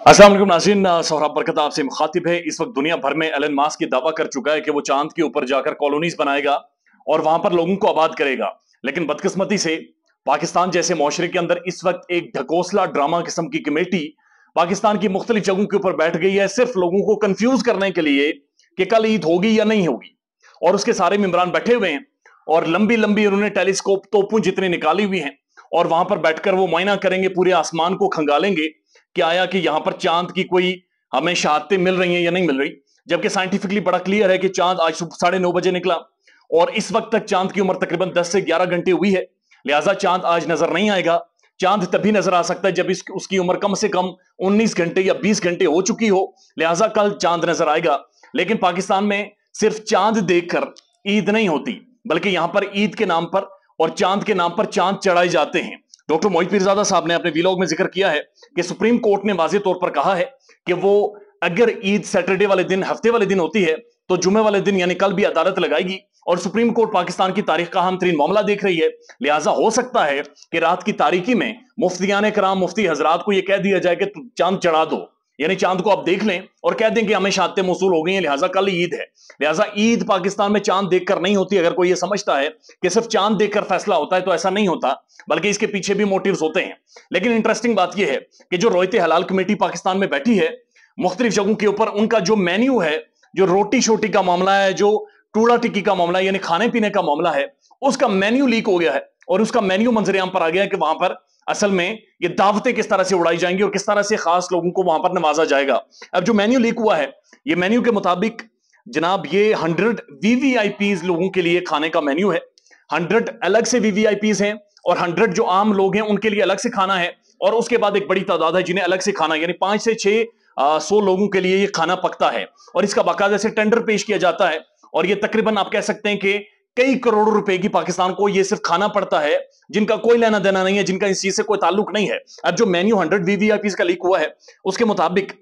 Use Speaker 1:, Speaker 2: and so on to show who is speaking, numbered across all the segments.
Speaker 1: अस्सलाम वालेकुम नाज़रीन, सोहराब बरकत आपसे मुखातिब है। इस वक्त दुनिया भर में एलन मास्क ये दावा कर चुका है कि वो चांद के ऊपर जाकर कॉलोनीज बनाएगा और वहां पर लोगों को आबाद करेगा। लेकिन बदकिस्मती से पाकिस्तान जैसे मुआशरे के अंदर इस वक्त एक ढकोसला ड्रामा किस्म की कमेटी पाकिस्तान की मुख्तलिफ जगहों के ऊपर बैठ गई है, सिर्फ लोगों को कंफ्यूज करने के लिए कि कल ईद होगी या नहीं होगी। और उसके सारे मेंबरान बैठे हुए हैं और लंबी लंबी उन्होंने टेलीस्कोप तोपों जितनी निकाली हुई हैं और वहां पर बैठकर वो मुआयना करेंगे, पूरे आसमान को खंगालेंगे कि आया कि यहां पर चांद की कोई हमें शहादतें मिल रही हैं या नहीं मिल रही। जबकि साइंटिफिकली बड़ा क्लियर है कि चांद आज सुबह 9:30 बजे निकला और इस वक्त तक चांद की उम्र तकरीबन 10 से 11 घंटे हुई है। लिहाजा चांद आज नजर नहीं आएगा। चांद तभी नजर आ सकता है जब उसकी उम्र कम से कम 19 घंटे या 20 घंटे हो चुकी हो। लिहाजा कल चांद नजर आएगा। लेकिन पाकिस्तान में सिर्फ चांद देखकर ईद नहीं होती, बल्कि यहां पर ईद के नाम पर और चांद के नाम पर चांद चढ़ाए जाते हैं। डॉक्टर मोहित पीरजादा साहब ने अपने वीलॉग में जिक्र किया है कि सुप्रीम कोर्ट ने वाज़ेह तौर पर कहा है कि वो अगर ईद सैटरडे वाले दिन, हफ्ते वाले दिन होती है तो जुमे वाले दिन यानी कल भी अदालत लगाएगी। और सुप्रीम कोर्ट पाकिस्तान की तारीख का अहम तरीन मामला देख रही है। लिहाजा हो सकता है कि रात की तारीकी में मुफ्तियाने कराम, मुफ्ती हजरात को यह कह दिया जाए कि चांद चढ़ा दो, यानी चांद को आप देख लें और कह दें कि हमें शहादतें मौसूल हो गई हैं, लिहाजा कल ईद है। लिहाजा ईद पाकिस्तान में चांद देखकर नहीं होती। अगर कोई ये समझता है कि सिर्फ चांद देखकर फैसला होता है तो ऐसा नहीं होता, बल्कि इसके पीछे भी मोटिव्स होते हैं। लेकिन इंटरेस्टिंग बात यह है कि जो रोयते हलाल कमेटी पाकिस्तान में बैठी है मुख्तलिफ जगहों के ऊपर, उनका जो मेन्यू है, जो रोटी शोटी का मामला है, जो टूड़ा टिक्की का मामला है, यानी खाने पीने का मामला है, उसका मेन्यू लीक हो गया है और उसका मेन्यू मंजरेआम पर आ गया है कि वहां पर असल में ये दावतें किस तरह से उड़ाई जाएंगी और किस तरह से खास लोगों को वहां पर नवाजा जाएगा। अब जो मेन्यू लीक हुआ है, ये मेन्यू के मुताबिक जनाब ये 100 वीवीआईपीज लोगों के लिए खाने का मेन्यू है। 100 अलग से वीवीआईपीज हैं और 100 जो आम लोग हैं उनके लिए अलग से खाना है। और उसके बाद एक बड़ी तादाद है जिन्हें अलग से खाना, यानी 5 से 600 लोगों के लिए ये खाना पकता है और इसका बाकायदा से टेंडर पेश किया जाता है। और ये तकरीबन आप कह सकते हैं कि कई करोड़ रुपए की पाकिस्तान को ये सिर्फ खाना पड़ता है, जिनका कोई लेना देना नहीं है, जिनका इस चीज से कोई ताल्लुक नहीं है। अब जो मेन्यू 100 वीवीआईपीज का लीक हुआ है उसके मुताबिक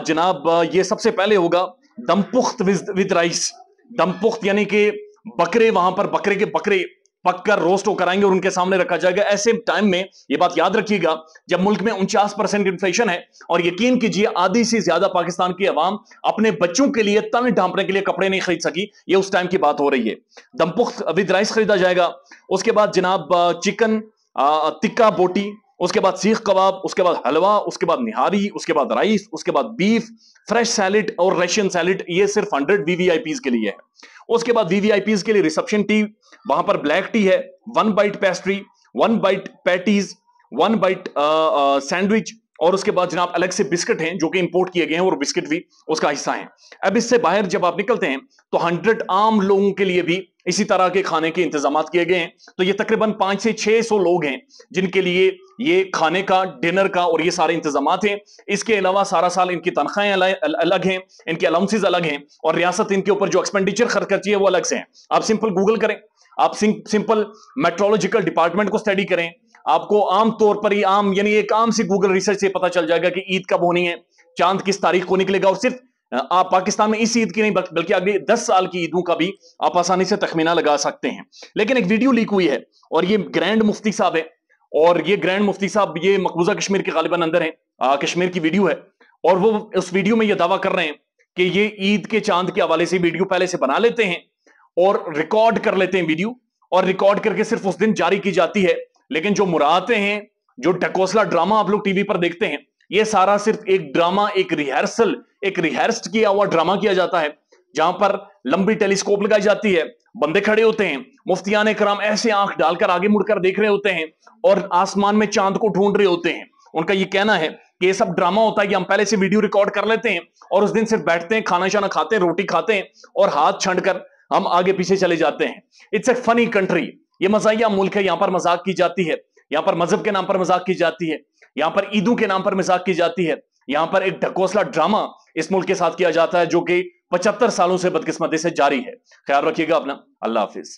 Speaker 1: जनाब ये सबसे पहले होगा दमपुख्त विद राइस। दमपुख्त यानी कि बकरे, वहां पर बकरे के बकरे पककर रोस्ट होकर आएंगे और उनके सामने रखा जाएगा। ऐसे टाइम में ये बात याद रखिएगा जब मुल्क में 49% इन्फ्लेशन है और यकीन कीजिए आधी से ज्यादा पाकिस्तान की आवाम अपने बच्चों के लिए तन ढांपने के लिए कपड़े नहीं खरीद सकी, ये उस टाइम की बात हो रही है। दमपुख्त विद राइस खरीदा जाएगा। उसके बाद जनाब चिकन टिक्का बोटी, उसके बाद सीख कबाब, उसके बाद हलवा, उसके बाद निहारी, उसके बाद राइस, उसके बाद बीफ, फ्रेश सैलेड और रशियन सैलेड। ये सिर्फ 100 वीवीआईपीज के लिए है। उसके बाद वीवीआईपीज के लिए रिसेप्शन टी, वहां पर ब्लैक टी है, 1 bite pastry, 1 bite patties, 1 bite sandwich और उसके बाद जनाब अलग से बिस्किट हैं जो कि इंपोर्ट किए गए हैं और बिस्किट भी उसका हिस्सा हैं। अब इससे बाहर जब आप निकलते हैं तो 100 आम लोगों के लिए भी इसी तरह के खाने के इंतजाम किए गए हैं। तो ये तकरीबन 5 से 600 लोग हैं जिनके लिए ये खाने का, डिनर का और ये सारे इंतजाम हैं। इसके अलावा सारा साल इनकी तनख्वाहें अलग हैं, इनके अलाउंसेस अलग हैं और रियासत इनके ऊपर जो एक्सपेंडिचर खर्च करती है वो अलग से हैं। आप सिंपल गूगल करें, आप सिंपल मेट्रोलॉजिकल डिपार्टमेंट को स्टडी करें, आपको आम तौर पर ही आम यानी एक आम सी गूगल रिसर्च से पता चल जाएगा कि ईद कब होनी है, चांद किस तारीख को निकलेगा। और सिर्फ आप पाकिस्तान में इस ईद की नहीं बल्कि अगले 10 साल की ईदों का भी आप आसानी से तखमीना लगा सकते हैं। लेकिन एक वीडियो लीक हुई है और ये ग्रैंड मुफ्ती साहब है और ये ग्रैंड मुफ्ती साहब ये मकबूजा कश्मीर के गालिबन अंदर है, कश्मीर की वीडियो है और वो उस वीडियो में ये दावा कर रहे हैं कि ये ईद के चांद के हवाले से वीडियो पहले से बना लेते हैं और रिकॉर्ड कर लेते हैं वीडियो, और रिकॉर्ड करके सिर्फ उस दिन जारी की जाती है। लेकिन जो मुरादतें हैं, जो ढकोसला ड्रामा आप लोग टीवी पर देखते हैं, ये सारा सिर्फ एक ड्रामा, एक रिहर्सल, एक रिहर्स्ड किया हुआ ड्रामा किया जाता है जहां पर लंबी टेलीस्कोप लगाई जाती है, बंदे खड़े होते हैं, मुफ्तियाने कराम ऐसे आंख डालकर आगे मुड़कर देख रहे होते हैं और आसमान में चांद को ढूंढ रहे होते हैं। उनका ये कहना है कि ये सब ड्रामा होता है कि हम पहले से वीडियो रिकॉर्ड कर लेते हैं और उस दिन सिर्फ बैठते हैं, खाना शाना खाते हैं, रोटी खाते हैं और हाथ छंड कर हम आगे पीछे चले जाते हैं। It's a funny country. ये मजाहिया मुल्क है, यहां पर मजाक की जाती है, यहां पर मजहब के नाम पर मजाक की जाती है, यहां पर ईदों के नाम पर मजाक की जाती है, यहां पर एक ढकोसला ड्रामा इस मुल्क के साथ किया जाता है जो कि 75 सालों से बदकिस्मती से जारी है। ख्याल रखिएगा अपना। अल्लाह हाफिज।